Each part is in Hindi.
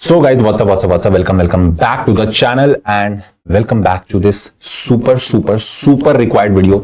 So guys, what's up? Welcome back to the channel and welcome back to this super required video।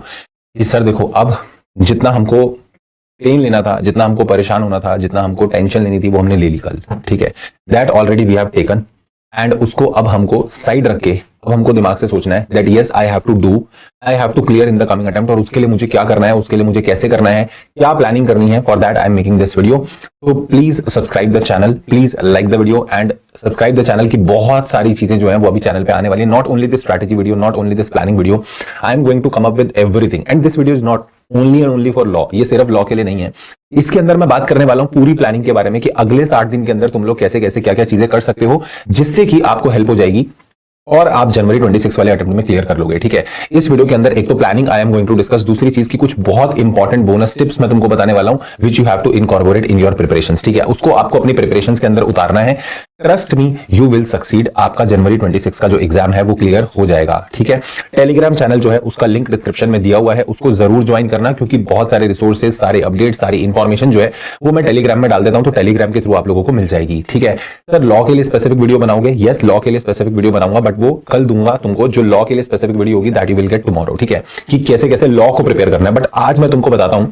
कि सर देखो, अब जितना हमको पेन लेना था, जितना हमको परेशान होना था, जितना हमको टेंशन लेनी थी, वो हमने ले ली कल। ठीक है, that already we have taken and उसको अब हमको साइड रख के अब हमको दिमाग से सोचना है that yes I have to clear in the coming attempt. और उसके लिए मुझे क्या करना है, उसके लिए मुझे कैसे करना है, क्या प्लानिंग करनी है, for that I am making this video. तो please subscribe the channel, please like the video and subscribe the channel की बहुत सारी चीजें जो है वो अभी चैनल पे आने वाली है। Not only this strategy video, not only this planning video, I am going to come up with everything and this video is not only and only for law. ये सिर्फ लॉ के लिए नहीं है, इसके अंदर मैं बात करने वाला हूं पूरी प्लानिंग के बारे में कि अगले 60 दिन के अंदर तुम लोग कैसे कैसे क्या क्या चीजें कर सकते हो जिससे कि आपको हेल्प हो जाएगी और आप जनवरी 26 वाले अटेम्प्ट में क्लियर कर लोगे। ठीक है, इस वीडियो के अंदर एक तो planning I am going to discuss, दूसरी चीज की कुछ बहुत इंपॉर्टेंट बोनस टिप्स मैं तुमको बताने वाला हूं which you have to incorporate in your preparations. ठीक है, उसको आपको अपनी प्रिपरेशंस के अंदर उतारना है। Trust me, you will succeed. आपका जनवरी 26 का जो एग्जाम है वो क्लियर हो जाएगा। ठीक है, टेलीग्राम चैनल जो है उसका लिंक डिस्क्रिप्शन में दिया हुआ है, उसको जरूर ज्वाइन करना क्योंकि बहुत सारे रिसोर्सेज, सारे अपडेट, सारी इंफॉर्मेशन जो है वो मैं टेलीग्राम में डाल देता हूं, तो टेलीग्राम के थ्रू आप लोगों को मिल जाएगी। ठीक है सर, लॉ के लिए स्पेसिफिक वीडियो बनाओगे? यस, लॉ के लिए स्पेसिफिक वीडियो बनाऊंगा, बट वो कल दूंगा तुमको। जो लॉ के लिए स्पेसिफिक वीडियो होगी that you will get tomorrow. ठीक है, कि कैसे कैसे लॉ को प्रिपेयर करना है, बट आज मैं तुमको बताता हूं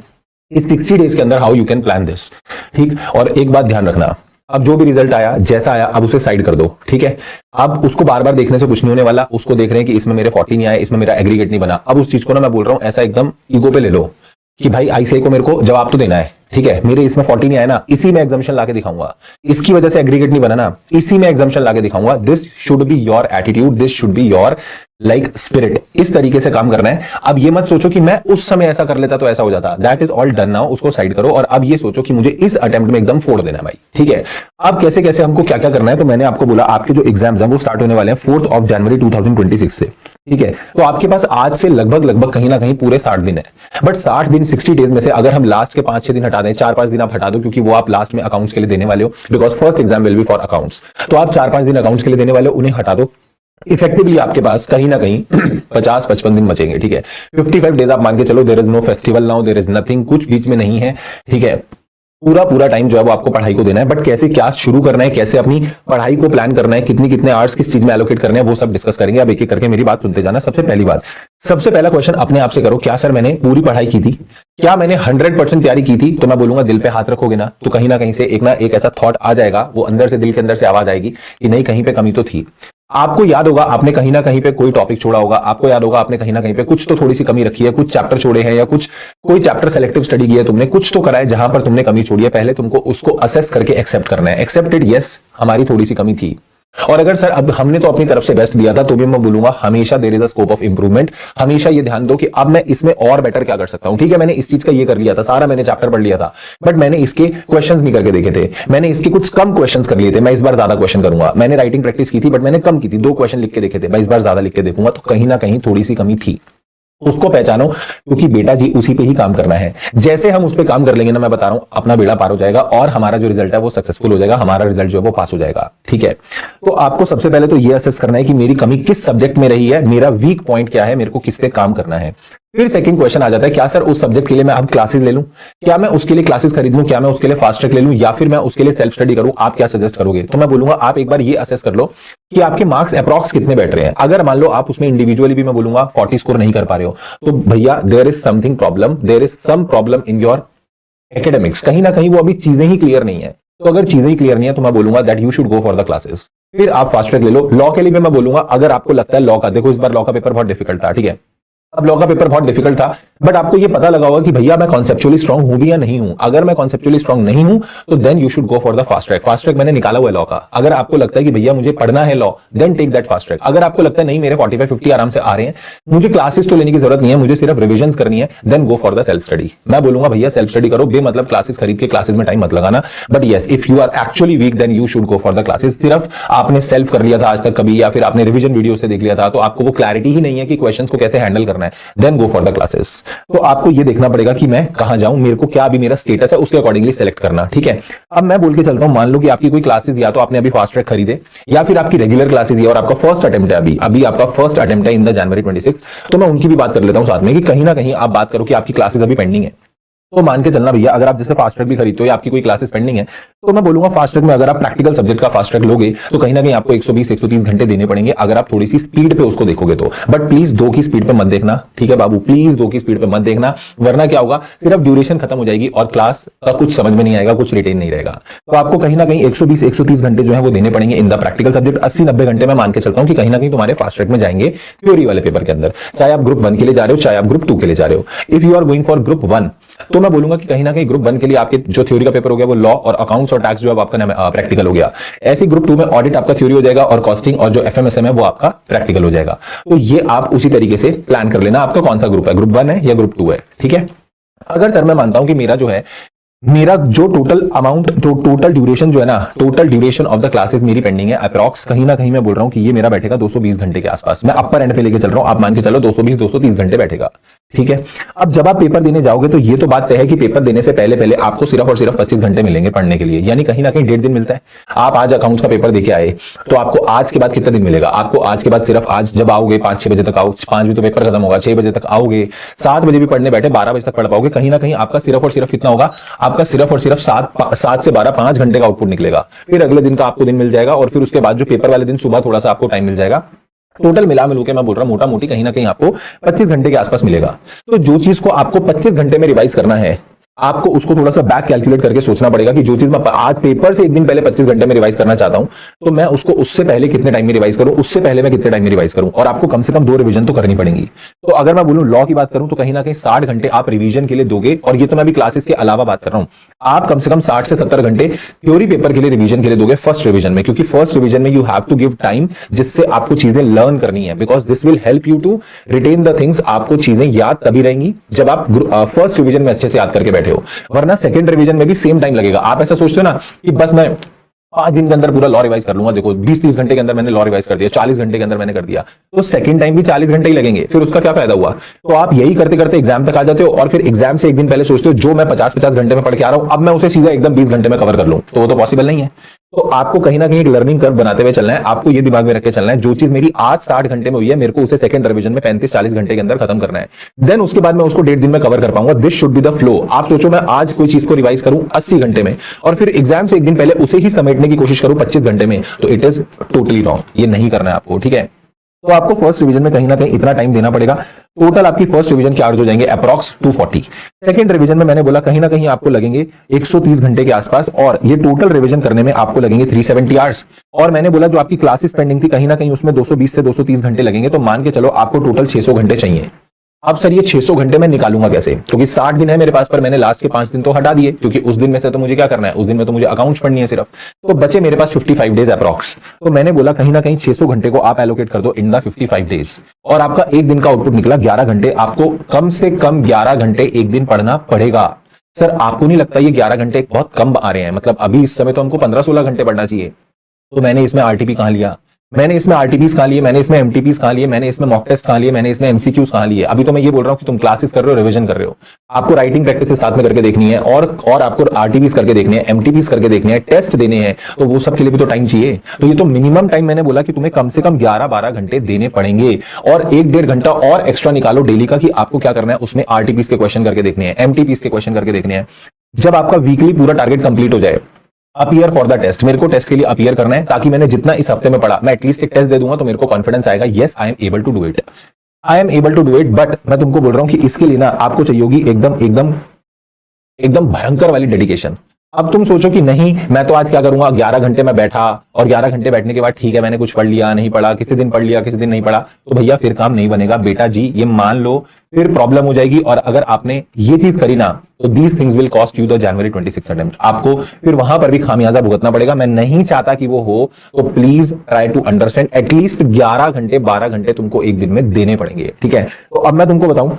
इस 60 डेज के अंदर how you can plan this. ठीक, और एक बात ध्यान रखना, अब जो भी रिजल्ट आया, जैसा आया, अब उसे साइड कर दो। ठीक है, अब उसको बार बार देखने से कुछ नहीं होने वाला। उसको देख रहे हैं कि इसमें मेरे 40 नहीं आए, इसमें मेरा एग्रीगेट नहीं बना। अब उस चीज को ना मैं बोल रहा हूं ऐसा एकदम ईगो पे ले लो कि भाई आईसीआई को मेरे को जवाब तो देना है। ठीक है, मेरे इसमें 40 नहीं आया ना, इसी में एग्जाम्पशन लाके दिखाऊंगा। इसकी वजह से एग्रीगेट नहीं बना ना, इसी में एग्जाम्पशन लाके दिखाऊंगा। This should be your attitude, this should be your like spirit. इस तरीके से काम करना है। अब ये मत सोचो कि मैं उस समय ऐसा कर लेता तो ऐसा हो जाता। That is all done now, उसको साइड करो और अब ये सोचो कि मुझे इस अटेम्प्ट में एकदम फोड़ देना है भाई। ठीक है, अब कैसे कैसे हमको क्या क्या करना है, तो मैंने आपको बोला आपके जो एग्जाम्स हैं वो स्टार्ट होने वाले हैं 4 जनवरी 2026 से। ठीक है, तो आपके पास आज से लगभग कहीं ना कहीं पूरे 60 दिन है। बट 60 दिन 60 डेज में से अगर हम लास्ट के 5-6 दिन हटा दें, 4-5 दिन आप हटा दो क्योंकि वो आप लास्ट में अकाउंट्स के लिए देने वाले हो, because first exam will be for accounts. तो आप 4-5 दिन अकाउंट्स के लिए देने वाले हो, उन्हें हटा दो। इफेक्टिवली आपके पास कहीं ना कहीं 50-55 दिन बचेंगे। ठीक है, 55 डेज आप मान के चलो। There is no festival now, there is nothing, कुछ बीच में नहीं है। ठीक है, पूरा टाइम जो है वो आपको पढ़ाई को देना है। बट कैसे क्या शुरू करना है, कैसे अपनी पढ़ाई को प्लान करना है, कितने आवर्स किस चीज में एलोकेट करने हैं, वो सब डिस्कस करेंगे। अब एक एक करके मेरी बात सुनते जाना। सबसे पहला क्वेश्चन अपने आप से करो, क्या सर मैंने पूरी पढ़ाई की थी? क्या मैंने 100% तैयारी की थी? तो मैं बोलूंगा दिल पे हाथ रखोगे ना, तो कहीं ना कहीं से एक ऐसा थॉट आ जाएगा, वो अंदर से, दिल के अंदर से आवाज आएगी कि नहीं, कहीं पे कमी तो थी। आपको याद होगा आपने कहीं ना कहीं पे कोई टॉपिक छोड़ा होगा, आपको याद होगा आपने कहीं ना कहीं पे कुछ तो थोड़ी सी कमी रखी है, कुछ चैप्टर छोड़े हैं या कोई चैप्टर सेलेक्टिव स्टडी किया है तुमने, कुछ तो करा है जहां पर तुमने कमी छोड़ी है। पहले तुमको उसको असेस करके एक्सेप्ट करना है। एक्सेप्टेड, यस हमारी थोड़ी सी कमी थी। और अगर सर अब हमने तो अपनी तरफ से बेस्ट दिया था, तो भी मैं बोलूंगा हमेशा there is a scope of improvement. हमेशा ये ध्यान दो कि अब मैं इसमें और बेटर क्या कर सकता हूं। ठीक है, मैंने इस चीज का ये कर लिया था, सारा मैंने चैप्टर पढ़ लिया था, बट मैंने इसके क्वेश्चंस नहीं करके देखे थे, मैंने इसके कुछ कम क्वेश्चंस कर लिए थे। मैं इस बार ज्यादा क्वेश्चन करूंगा। मैंने राइटिंग प्रैक्टिस की थी बट मैंने कम की थी, 2 क्वेश्चन लिख के देखे थे, मैं इस बार ज्यादा लिख के देखूंगा। तो कहीं ना कहीं थोड़ी सी कमी थी, उसको पहचानो क्योंकि बेटा जी उसी पे ही काम करना है। जैसे हम उस पे काम कर लेंगे ना, मैं बता रहा हूं अपना बेड़ा पार हो जाएगा और हमारा जो रिजल्ट है वो सक्सेसफुल हो जाएगा, हमारा रिजल्ट जो है वो पास हो जाएगा। ठीक है, तो आपको सबसे पहले तो ये असेस करना है कि मेरी कमी किस सब्जेक्ट में रही है, मेरा वीक पॉइंट क्या है, मेरे को किस पे काम करना है। फिर सेकंड क्वेश्चन आ जाता है, क्या सर उस सब्जेक्ट के लिए मैं अब क्लासेस ले लूं, क्या मैं उसके लिए क्लासेस खरीद लूं, क्या मैं उसके लिए फास्ट ट्रैक ले लूं, या फिर मैं उसके लिए सेल्फ स्टडी करूं? आप क्या सजेस्ट करोगे? तो मैं बोलूंगा आप एक बार ये असेस कर लो कि आपके मार्क्स अप्रॉक्स कितने बैठ रहे हैं। अगर मान लो आप उसमें इंडिविजुअली भी मैं बोलूंगा 40 स्कोर नहीं कर पा रहे हो, तो भैया there is something problem, there is some problem in your academics. कहीं ना कहीं वो अभी चीजें ही क्लियर नहीं है। तो अगर चीजें ही क्लियर नहीं है तो मैं बोलूंगा that you should go for the classes. फिर आप फास्ट ट्रैक ले लो। लॉ के लिए भी मैं बोलूंगा, अगर आपको लगता है लॉ का, देखो इस बार लॉ का पेपर बहुत डिफिकल्ट था। ठीक है, अब लॉ का पेपर बहुत डिफिकल्ट था, बट आपको ये पता लगा होगा कि भैया मैं कॉन्सेप्चुअली स्ट्रांग हूं भी या नहीं हूं। अगर मैं कॉन्सेप्चुअली स्ट्रांग नहीं हूं तो then you should go for the fast track. Fast track मैंने निकाला हुआ है लॉ का। अगर आपको लगता है कि भैया मुझे पढ़ना है law, then take that fast track. अगर आपको लगता है नहीं मेरे 45-50 आराम से आ रहे हैं, मुझे क्लासेस तो लेने की जरूरत नहीं है, मुझे सिर्फ रिविजन करनी है, then go for the self study. मैं बोलूंगा भैया सेल्फ स्टडी करो, बेमतलब क्लासेस खरीद के क्लासेस में टाइम मत लगाना। But yes, if you are actually weak then you should go for the classes. सिर्फ आपने सेल्फ कर लिया था आज तक कभी, या फिर आपने रिविजन वीडियो से देख लिया था, तो आपको वो क्लैरिटी ही नहीं है कि क्वेश्चंस को कैसे हैंडल करना है, then go for the classes. तो आपको ये देखना पड़ेगा कि मैं कहां जाऊं, मेरे को क्या अभी मेरा स्टेटस है, उसके अकॉर्डिंगली सेलेक्ट करना। ठीक है, अब मैं बोल के चलता हूं, मान लो कि आपकी कोई क्लासेस या तो आपने अभी फास्ट ट्रैक खरीदे या फिर आपकी रेगुलर क्लासेस है और आपका फर्स्ट अटेम्प्ट है, अभी आपका फर्स्ट अटेम्प्ट है इन द जनवरी 26। तो मैं उनकी भी बात कर लेता हूं साथ में कि कहीं ना कहीं आप बात करो कि आपकी क्लासेस अभी पेंडिंग है। तो मान के चलना भैया, अगर आप जैसे फास्ट ट्रैक भी खरीदते हो या आपकी कोई क्लासेस पेंडिंग है, तो मैं बोलूंगा फास्ट ट्रैक में अगर आप प्रैक्टिकल सब्जेक्ट का फास्ट ट्रैक लोगे तो कहीं ना कहीं आपको 120-130 घंटे देने पड़ेंगे अगर आप थोड़ी सी स्पीड पे उसको देखोगे तो। बट प्लीज 2 की स्पीड पे मत देखना, ठीक है बाबू, प्लीज 2 की स्पीड पे मत देखना, वरना क्या होगा, सिर्फ ड्यूरेशन खत्म हो जाएगी और क्लास का कुछ समझ में नहीं आएगा, कुछ रिटेन नहीं रहेगा। तो आपको कहीं ना कहीं 120-130 घंटे जो है वो देने पड़ेंगे इन द प्रैक्टिकल सब्जेक्ट। 80-90 घंटे मैं मान के चलता हूं कि कहीं ना कहीं तुम्हारे फास्ट ट्रैक में जाएंगे थ्योरी वाले पेपर के अंदर, चाहे आप ग्रुप 1 के लिए जा रहे हो, चाहे आप ग्रुप 2 के लिए जा रहे हो। If you are going for group 1, तो मैं बोलूंगा कि कहीं ना कहीं ग्रुप 1 के लिए आपके जो थ्योरी का पेपर हो गया वो लॉ और अकाउंट्स और टैक्स जो है आपका प्रैक्टिकल हो गया। ऐसे ग्रुप 2 में ऑडिट आपका थ्योरी हो जाएगा और कॉस्टिंग और जो एफएमएसएम है वो आपका प्रैक्टिकल हो जाएगा। तो ये आप उसी तरीके से प्लान कर लेना आपका कौन सा ग्रुप है, ग्रुप 1 है या ग्रुप 2 है, ठीक है। अगर सर मैं मानता हूं कि मेरा जो टोटल अमाउंट, टोटल ड्यूरेशन जो है ना, total duration of the classes मेरी पेंडिंग है अप्रॉक्स, कहीं ना कहीं मैं बोल रहा हूं कि ये मेरा बैठेगा 220 घंटे के आसपास। मैं अपर एंड पे लेके चल रहा हूं, आप मान के चलो 220-230 घंटे बैठेगा, ठीक है। अब जब आप पेपर देने जाओगे तो ये तो बात तय है कि पेपर देने से पहले आपको सिर्फ और सिर्फ 25 घंटे मिलेंगे पढ़ने के लिए, यानी कहीं ना कहीं 1.5 दिन मिलता है। आप आज अकाउंट्स का पेपर देके आए तो आपको आज के बाद कितना दिन मिलेगा, आपको आज के बाद सिर्फ आज जब आओगे 5-6 बजे तक आओ, 5 बजे तो पेपर खत्म होगा, 6 बजे तक आओगे, 7 बजे भी पढ़ने बैठे 12 बजे तक पढ़ पाओगे। कहीं ना कहीं आपका सिर्फ और सिर्फ कितना होगा, आपका सिर्फ और सिर्फ 7 से 12 5 घंटे का आउटपुट निकलेगा। फिर अगले दिन का आपको दिन मिल जाएगा और फिर उसके बाद जो पेपर वाले दिन सुबह थोड़ा सा आपको टाइम मिल जाएगा। टोटल मिला मिलू के मैं बोल रहा हूं मोटा मोटी कहीं ना कहीं आपको 25 घंटे के आसपास मिलेगा। तो जो चीज को आपको 25 घंटे में रिवाइज करना है, आपको उसको थोड़ा सा बैक कैलकुलेट करके सोचना पड़ेगा कि जो चीज मैं आज पेपर से एक दिन पहले 25 घंटे में रिवाइज करना चाहता हूं, तो मैं उसको उससे पहले कितने टाइम में रिवाइज करूं, उससे पहले मैं कितने टाइम में रिवाइज करूं, और आपको कम से कम 2 रिवीजन तो करनी पड़ेंगी। तो अगर मैं बोलूं लॉ की बात करूं तो कहीं ना कहीं 60 घंटे आप रिवीजन के लिए दोगे, और ये तो मैं भी क्लासेस के अलावा बात कर रहा हूं। आप कम से कम 60 से 70 घंटे थ्योरी पेपर के लिए रिवीजन के लिए दोगे फर्स्ट रिवीजन में, क्योंकि फर्स्ट रिवीजन में you have to give time जिससे आपको चीजें लर्न करनी है, because this will help you to retain the things. आपको चीजें याद तभी रहेंगी जब आप फर्स्ट रिवीजन में अच्छे से याद करके बैठे हो, वरना सेकंड रिवीजन में भी सेम टाइम लगेगा। आप ऐसा सोचते हो ना कि बस मैं 5 दिन के अंदर पूरा लॉ रिवाइज कर लूंगा, देखो 20-30 घंटे के अंदर मैंने लॉ रिवाइज कर दिया, 40 घंटे के अंदर मैंने कर दिया, तो सेकंड टाइम भी 40 घंटे ही लगेंगे, फिर उसका क्या फायदा हुआ। तो आप यही करते करते एग्जाम तक आ जाते हो, और फिर एग्जाम से एक दिन पहले सोचते हो जो मैं 50-50 घंटे में पढ़ के आ रहा हूं अब मैं उसे सीधा एकदम 20 घंटे में कवर कर लूं, तो वो तो पॉसिबल नहीं है। तो आपको कहीं ना कहीं एक लर्निंग कर्व बनाते हुए चलना है। आपको ये दिमाग में रख के चलना है जो चीज मेरी आज 60 घंटे में हुई है, मेरे को उसे सेकंड रिवीजन में 35-40 घंटे के अंदर खत्म करना है। देन उसके बाद मैं उसको 1.5 दिन में कवर कर पाऊंगा। This should be the flow. आप सोचो मैं आज कोई चीज को रिवाइज करूं 80 घंटे में और फिर एग्जाम से एक दिन पहले उसे ही समेटने की कोशिश करूं 25 घंटे में, तो इट इज टोटली रॉन्ग। ये नहीं करना है आपको, ठीक है। तो आपको फर्स्ट रिवीजन में कहीं ना कहीं इतना टाइम देना पड़ेगा। टोटल आपकी फर्स्ट रिवीजन के आवर्स हो जाएंगे अप्रॉक्स 240। सेकंड रिवीजन में मैंने बोला कहीं ना कहीं आपको लगेंगे 130 घंटे के आसपास, और ये टोटल रिवीजन करने में आपको लगेंगे 370 आवर्स। और मैंने बोला जो आपकी क्लासेस पेंडिंग थी कहीं ना कहीं उसमें 220 से 230 घंटे लगेंगे, तो मान के चलो आपको टोटल 600 घंटे चाहिए। अब सर ये 600 घंटे मैं निकालूंगा कैसे, क्योंकि 60 दिन है मेरे पास, पर मैंने लास्ट के 5 दिन तो हटा दिए, क्योंकि उस दिन में से तो मुझे क्या करना है, उस दिन में तो मुझे अकाउंट्स पढ़नी है सिर्फ, तो बचे मेरे पास 55 डेज अप्रॉक्स। तो मैंने बोला कहीं ना कहीं 600 घंटे को आप एलोकेट कर दो इन द 55 डेज, और आपका एक दिन का आउटपुट निकला 11 घंटे। आपको कम से कम 11 घंटे एक दिन पढ़ना पड़ेगा। सर आपको नहीं लगता ये 11 घंटे बहुत कम आ रहे हैं? मतलब अभी इस समय तो हमको 15-16 घंटे पढ़ना चाहिए। तो मैंने इसमें आरटीपी कहां लिया, मैंने इसमें आरटीपीस कहां लिए, मैंने इसमें एमटीपीस कहां लिए, मैंने इसमें मॉक टेस्ट कहां लिए, मैंने इसमें एमसीक्यूज कहां लिए। अभी तो मैं ये बोल रहा हूं कि तुम क्लासेस कर रहे हो, रिवीजन कर रहे हो, आपको राइटिंग प्रैक्टिस साथ में करके देखनी है, और आपको आरटीपीस करके देखनी है, एमटीपीस करके देखनी है, टेस्ट देने हैं, तो वो सब के लिए भी तो टाइम चाहिए। तो ये तो मिनिमम टाइम मैंने बोला कि तुम्हें कम से कम 11-12 घंटे देने पड़ेंगे, और 1-1.5 घंटा और एक्स्ट्रा निकालो डेली का कि आपको क्या करना है, उसमें आरटीपीस के क्वेश्चन करके देखने हैं, एमटीपीस के क्वेश्चन करके देखने हैं। जब आपका वीकली पूरा टारगेट कंप्लीट हो जाए, अपीयर फॉर द टेस्ट, मेरे को टेस्ट के लिए अपीयर करना है, ताकि मैंने जितना इस हफ्ते में पढ़ा मैं एटलीस्ट एक टेस्ट दे दूंगा तो मेरे को कॉन्फिडेंस आएगा, yes I am able to do it, I am able to do it. But मैं तुमको बोल रहा हूं कि इसके लिए ना आपको चाहिए होगी एकदम भयंकर वाली डेडिकेशन। अब तुम सोचो कि नहीं मैं तो आज क्या करूंगा, 11 घंटे में बैठा, और 11 घंटे बैठने के बाद ठीक है मैंने कुछ पढ़ लिया, नहीं पढ़ा, किसी दिन पढ़ लिया, किसी दिन नहीं पढ़ा, तो भैया फिर काम नहीं बनेगा बेटा जी, ये मान लो, फिर प्रॉब्लम हो जाएगी। और अगर आपने ये चीज करी ना तो these things will cost you the January 26 attempt. आपको फिर वहां पर भी खामियाजा भुगतना पड़ेगा। मैं नहीं चाहता कि वो हो, तो please try to understand, at least 11 घंटे 12 घंटे तुमको एक दिन में देने पड़ेंगे, ठीक है। तो अब मैं तुमको बताऊं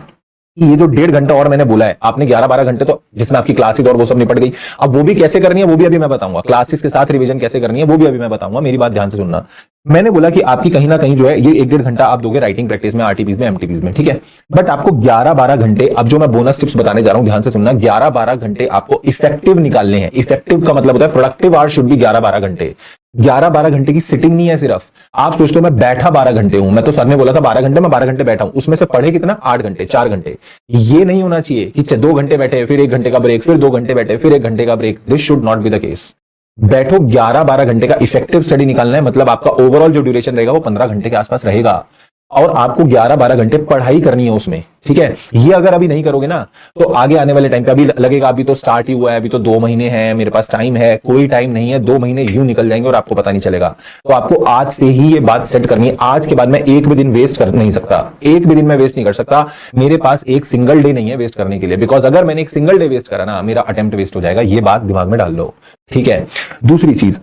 कि ये जो 1.5 घंटा और मैंने बोला है, आपने 11-12 घंटे तो जिसमें आपकी क्लासेस और वो सब निपट गई, अब वो भी कैसे करनी है वो भी अभी मैं बताऊंगा, क्लासेस के साथ रिवीजन कैसे करनी है वो भी अभी मैं बताऊंगा। मेरी बात ध्यान से सुनना। मैंने बोला कि आपकी कहीं ना कहीं जो है ये 1-1.5 घंटा आप दोगे राइटिंग प्रैक्टिस में, आरटीपीज में, एमटीपीज में, ठीक है। बट आपको 11-12 घंटे, अब जो मैं बोनस टिप्स बताने जा रहा हूं ध्यान से सुनना, 11-12 घंटे आपको इफेक्टिव निकालने हैं। इफेक्टिव का मतलब होता है प्रोडक्टिव आवर शुड बी 11-12 घंटे। 11-12 घंटे की सिटिंग नहीं है सिर्फ। आप सोचते हो मैं बैठा 12 घंटे हूं, मैं तो सर ने बोला था 12 घंटे, मैं 12 घंटे बैठा हूं, उसमें से पढ़े कितना 8 घंटे 4 घंटे। ये नहीं होना चाहिए कि 2 घंटे बैठे फिर 1 घंटे का ब्रेक, फिर 2 घंटे बैठे फिर 1 घंटे का break. This should not be the case. बैठो 11-12 घंटे का इफेक्टिव स्टडी निकालना है, मतलब आपका ओवरऑल जो ड्यूरेशन रहेगा वो 15 घंटे के आसपास रहेगा और आपको 11-12 घंटे पढ़ाई करनी है उसमें, ठीक है। ये अगर अभी नहीं करोगे ना तो आगे आने वाले टाइम पे अभी लगेगा अभी तो स्टार्ट ही हुआ है, अभी तो 2 महीने हैं, मेरे पास टाइम है। कोई टाइम नहीं है, 2 महीने यूं निकल जाएंगे और आपको पता नहीं चलेगा। तो आपको आज से ही ये बात सेट करनी है। आज के बाद मैं एक भी दिन वेस्ट कर नहीं सकता, एक भी दिन मैं वेस्ट नहीं कर सकता। मेरे पास एक सिंगल डे नहीं है वेस्ट करने के लिए, बिकॉज अगर मैंने एक सिंगल डे वेस्ट करा ना मेरा अटेम्प्ट वेस्ट हो जाएगा। ये बात दिमाग में डाल लो, ठीक है। दूसरी चीज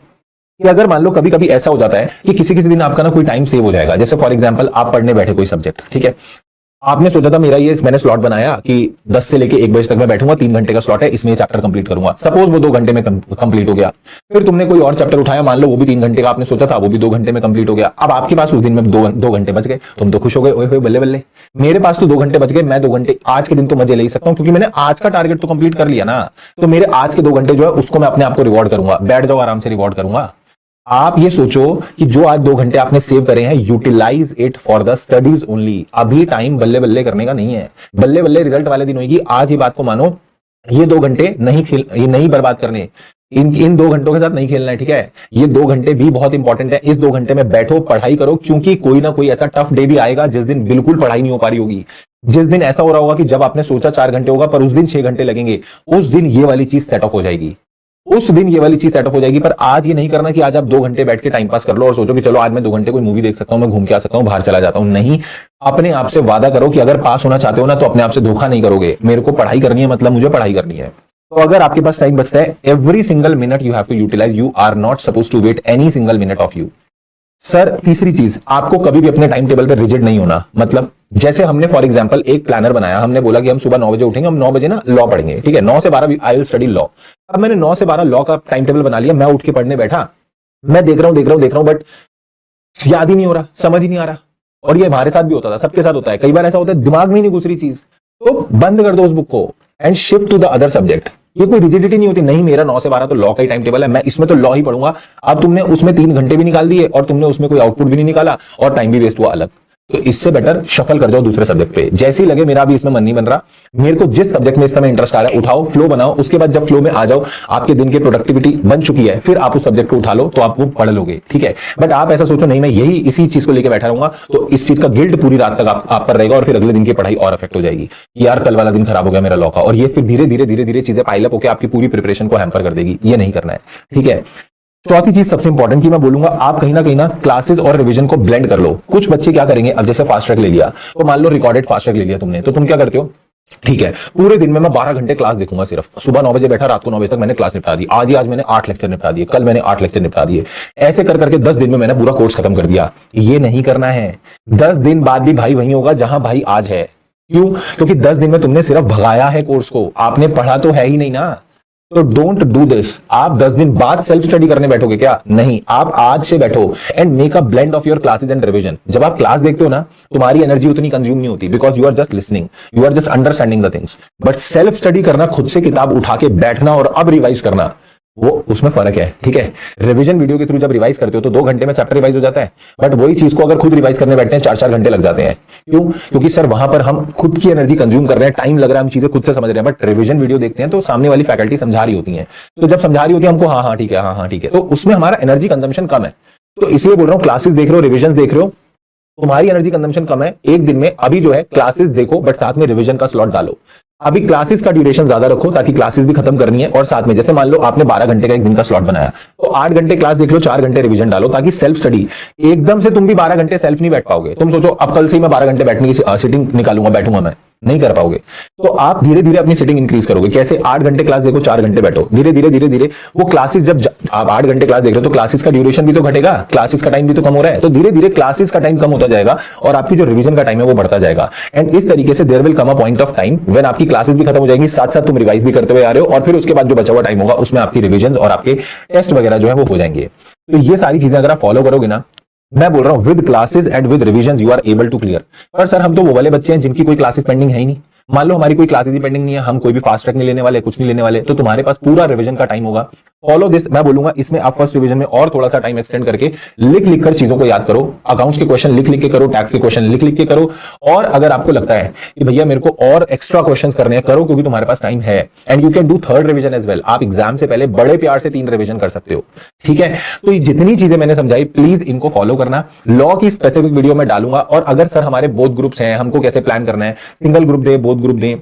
कि अगर मान लो कभी कभी ऐसा हो जाता है कि किसी किसी दिन आपका ना कोई टाइम सेव हो जाएगा, जैसे फॉर एग्जांपल आप पढ़ने बैठे कोई सब्जेक्ट, ठीक है। आपने सोचा था मेरा ये मैंने स्लॉट बनाया कि 10 से लेके 1 बजे तक मैं बैठूंगा, 3 घंटे का स्लॉट है, इसमें ये चैप्टर कंप्लीट करूंगा। सपोज वो 2 घंटे में कंप्लीट हो गया। फिर तुमने कोई और चैप्टर उठाया, मान लो वो भी 3 घंटे का आपने सोचा था, वो भी 2 घंटे में कंप्लीट हो गया। अब आपके पास उस दिन में 2 घंटे बच गए, तुम तो खुश हो गए, ओए होए बल्ले बल्ले, मेरे पास तो 2 घंटे बच गए, मैं 2 घंटे आज के दिन तो मजे ले ही सकता हूं क्योंकि मैंने आज का टारगेट तो कंप्लीट कर लिया ना। तो मेरे आज के 2 घंटे जो है उसको मैं अपने आप को रिवॉर्ड करूंगा, बैठ जाओ आराम से रिवॉर्ड करूंगा। आप ये सोचो कि जो आज 2 घंटे आपने सेव करे हैं, utilize it for the studies only. अभी टाइम बल्ले बल्ले करने का नहीं है, बल्ले बल्ले रिजल्ट वाले दिन होगी। आज ही बात को मानो, ये 2 घंटे ये नहीं बर्बाद करने, इन 2 घंटों के साथ नहीं खेलना है, ठीक है। ये 2 घंटे भी बहुत इंपॉर्टेंट है। इस 2 घंटे में बैठो, पढ़ाई करो, क्योंकि कोई ना कोई ऐसा टफ डे भी आएगा जिस दिन बिल्कुल पढ़ाई नहीं हो पा रही होगी, जिस दिन ऐसा हो रहा होगा कि जब आपने सोचा 4 घंटे होगा पर उस दिन 6 घंटे लगेंगे। उस दिन ये वाली चीज सेट ऑफ हो जाएगी, उस दिन ये वाली चीज सेट ऑफ हो जाएगी। पर आज ये नहीं करना कि आज आप 2 घंटे बैठ के टाइम पास कर लो और सोचो कि चलो आज मैं 2 घंटे कोई मूवी देख सकता हूं, मैं घूम के आ सकता हूं, बाहर चला जाता हूं। नहीं, अपने आप से वादा करो कि अगर पास होना चाहते हो ना तो अपने आप से धोखा नहीं करोगे। मेरे को पढ़ाई करनी है, मतलब मुझे पढ़ाई करनी है। तो अगर आपके पास टाइम बचता है, every single minute you have to utilize. You are not suppose to wait any single minute of you. Sir तीसरी चीज, आपको कभी भी अपने टाइम टेबल पे रिजिड नहीं होना। मतलब जैसे हमने फॉर एग्जांपल एक प्लानर बनाया, हमने बोला कि हम सुबह 9 बजे उठेंगे, हम 9 बजे ना लॉ पढ़ेंगे, ठीक है। 9 से 12 आई विल स्टडी लॉ। अब मैंने 9 से 12 लॉ का टाइम टेबल बना लिया, मैं उठ के पढ़ने बैठा, मैं देख रहा हूं बट याद ही नहीं हो रहा, समझ ही नहीं आ रहा। और ये हमारे साथ भी होता था, सबके साथ होता है। कई बार ऐसा होता है दिमाग में ही नहीं घुस रही चीज, तो बंद कर दो उस बुक को and shift to the other subject. ये कोई रिजिडिटी नहीं होती, नहीं मेरा 9 से 12 तो लॉ का ही टाइम टेबल है, मैं इसमें तो लॉ ही पढ़ूंगा। अब तुमने उसमें 3 घंटे भी निकाल दिए और तुमने उसमें कोई आउटपुट भी नहीं निकाला और टाइम भी वेस्ट हुआ अलग। तो इससे बेटर शफल कर जाओ दूसरे सब्जेक्ट पे। जैसे ही लगे मेरा भी इसमें मन नहीं बन रहा, मेरे को जिस सब्जेक्ट में इस समय इंटरेस्ट आ रहा है उठाओ, फ्लो बनाओ। उसके बाद जब फ्लो में आ जाओ, आपके दिन की प्रोडक्टिविटी बन चुकी है, फिर आप उस सब्जेक्ट को उठा लो तो आप वो पढ़ लोगे, ठीक है। बट आप ऐसा सोचो नहीं मैं यही इसी चीज को लेकर बैठा रहूंगा, तो इस चीज का गिल्ट पूरी रात तक आप पर रहेगा और फिर अगले दिन की पढ़ाई और अफेक्ट हो जाएगी। यार कल वाला दिन खराब हो गया मेरा लॉ का, और ये फिर धीरे धीरे चीजें पाइलअप होकर आपकी पूरी प्रिपरेशन को हैम्पर कर देगी। ये नहीं करना है, ठीक है। चौथी चीज सबसे इंपॉर्टेंट की मैं बोलूंगा, आप कहीं ना क्लासेस और रिवीजन को ब्लेंड कर लो। कुछ बच्चे क्या करेंगे, अब जैसे फास्ट ट्रैक ले लिया, तो मान लो रिकॉर्डेड फास्ट ट्रैक ले लिया तुमने, तो तुम क्या करते हो, ठीक है पूरे दिन में मैं 12 घंटे क्लास देखूंगा सिर्फ। सुबह 9 बजे बैठा, रात को 9 बजे तक मैंने क्लास निपटा दी। आज मैंने 8 लेक्चर निपटा दिए, कल मैंने 8 लेक्चर निपटा दिए। ऐसे कर करके 10 दिन में मैंने पूरा कोर्स खत्म कर दिया। ये नहीं करना है। 10 दिन बाद भी भाई वही होगा जहां भाई आज है। क्यों? क्योंकि 10 दिन में तुमने सिर्फ भगाया है कोर्स को, आपने पढ़ा तो है ही नहीं ना। तो डोंट डू दिस। आप 10 दिन बाद सेल्फ स्टडी करने बैठोगे क्या? नहीं, आप आज से बैठो and make a blend of your classes and revision. जब आप क्लास देखते हो ना, तुम्हारी एनर्जी उतनी कंज्यूम नहीं होती, because you are just listening, you are just understanding the things. But self study करना, खुद से किताब उठा के बैठना और अब रिवाइज करना, वो उसमें फर्क है, ठीक है। रिवीजन वीडियो के थ्रू जब रिवाइज करते हो तो 2 घंटे में चैप्टर रिवाइज हो जाता है, बट वही चीज को अगर खुद रिवाइज करने बैठते हैं 4-4 घंटे लग जाते हैं। क्यों? क्योंकि सर वहां पर हम खुद की एनर्जी कंज्यूम कर रहे हैं, टाइम लग रहा है, हम चीजें खुद से समझ रहे हैं। बट रिवीजन वीडियो देखते हैं तो सामने वाली फैकल्टी समझा रही होती है, तो जब समझा रही होती है हमको हाँ ठीक है, हाँ ठीक है, तो उसमें हमारा एनर्जी कंजम्पशन कम है। तो इसलिए बोल रहा हूँ, क्लासेस देख रहे हो, रिविजन देख रहे हो, तुम्हारी एनर्जी कंजम्पशन कम है एक दिन में। अभी जो है क्लासेस देखो, बट साथ में रिवीजन का स्लॉट डालो। अभी क्लासेस का ड्यूरेशन ज्यादा रखो ताकि क्लासेस भी खत्म करनी है, और साथ में जैसे मान लो आपने 12 घंटे का एक दिन का स्लॉट बनाया, तो 8 घंटे क्लास देख लो, 4 घंटे रिवीजन डालो, ताकि सेल्फ स्टडी एकदम से तुम भी 12 घंटे सेल्फ नहीं बैठ पाओगे। तुम सोचो अब कल से ही मैं 12 घंटे बैठने की सिटिंग निकालूंगा, बैठूंगा, मैं नहीं कर पाओगे। तो आप धीरे धीरे अपनी सिटिंग इंक्रीज करोगे। कैसे? 8 घंटे क्लास देखो, 4 घंटे बैठो, धीरे धीरे वो क्लासेस, जब आप 8 घंटे क्लास देख रहे हो तो क्लासेस का ड्यूरेशन भी तो घटेगा, क्लासेस का टाइम भी तो कम हो रहा है, तो धीरे धीरे क्लासेस का टाइम कम होता जाएगा और आपकी जो रिवीजन का टाइम है वो बढ़ता जाएगा। एंड इस तरीके से there will come a point of time when आपकी क्लासेस भी खत्म हो जाएंगी, साथ साथ तुम रिवाइज भी करते हुए आ रहे हो, और फिर उसके बाद जो बचा हुआ टाइम होगा उसमें आपकी रिवीजन और आपके टेस्ट वगैरह जो है वो हो जाएंगे। तो ये सारी चीजें अगर आप फॉलो करोगे ना, मैं बोल रहा हूं with classes and with revision you are able to clear. पर सर हम तो वो वाले बच्चे हैं जिनकी कोई क्लासेस पेंडिंग है ही नहीं, मान लो हमारी कोई क्लासेस ही पेंडिंग नहीं है, हम कोई भी फास्ट ट्रैक नहीं लेने वाले, कुछ नहीं लेने वाले, तो तुम्हारे पास पूरा रिवीजन का टाइम होगा। फॉलो दिस, मैं बोलूंगा इसमें आप फर्स्ट रिवीजन में और थोड़ा सा टाइम एक्सटेंड करके लिख कर चीजों को याद करो। अकाउंट्स के क्वेश्चन लिख के करो, टैक्स के क्वेश्चन लिख के करो, और अगर आपको लगता है कि भैया मेरे को और एक्स्ट्रा क्वेश्चन करने हैं, करो, क्योंकि तुम्हारे पास टाइम है। And you can do third revision as well. आप एग्जाम से पहले बड़े प्यार से 3 रिवीजन कर सकते हो, ठीक है। तो ये जितनी चीजें मैंने समझाई, प्लीज इनको फॉलो करना। लॉ की स्पेसिफिक वीडियो में डालूंगा। और अगर सर हमारे बोथ ग्रुप्स हैं, हमको कैसे प्लान करना है, सिंगल ग्रुप दे, बोथ ग्रुप दे,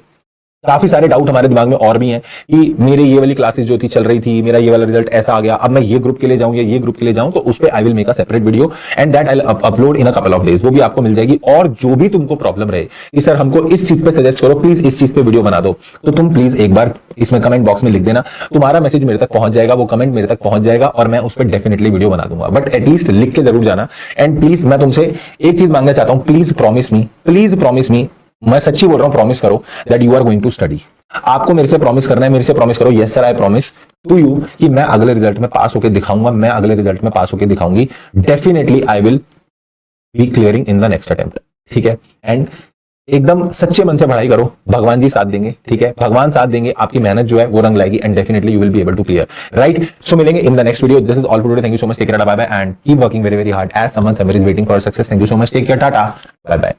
काफी सारे डाउट हमारे दिमाग में और भी हैं कि मेरे ये वाली क्लासेस जो थी चल रही थी, मेरा ये वाला रिजल्ट ऐसा आ गया, अब मैं ये ग्रुप के लिए जाऊं या ये ग्रुप के लिए जाऊं, तो उस पे I will make a separate video and that I upload in a couple of days. वो भी आपको मिल जाएगी। और जो भी तुमको प्रॉब्लम रहे कि सर हमको इस चीज पे सजेस्ट करो, प्लीज इस चीज पे वीडियो बना दो, तो तुम प्लीज एक बार इसमें कमेंट बॉक्स में लिख देना। तुम्हारा मैसेज मेरे तक पहुंच जाएगा, वो कमेंट मेरे तक पहुंच जाएगा और मैं उस पर डेफिनेटली वीडियो बना दूंगा। बट एटलीस्ट लिख के जरूर जाना। एंड प्लीज मैं तुमसे एक चीज मांगना चाहता हूं, प्लीज प्रॉमिस मी, मैं सच्ची बोल रहा हूं, प्रॉमिस करो that you are going to study. आपको मेरे से प्रॉमिस करना है, मेरे से प्रॉमिस करो, yes sir I promise to you कि मैं अगले रिजल्ट में पास होकर दिखाऊंगा, मैं अगले रिजल्ट में पास होकर दिखाऊंगी। Definitely I will be clearing in the next attempt, ठीक है। एंड एकदम सच्चे मन से पढ़ाई करो, भगवान जी साथ देंगे, ठीक है। भगवान साथ देंगे, आपकी मेहनत जो है वो रंग लाएगी and definitely you will be able to clear, right. So मिलेंगे in the next video. This is all for today. Thank you so much, take care, bye bye and keep working very very hard as someone somewhere is waiting for success. Thank you so much, take care, tata, bye bye.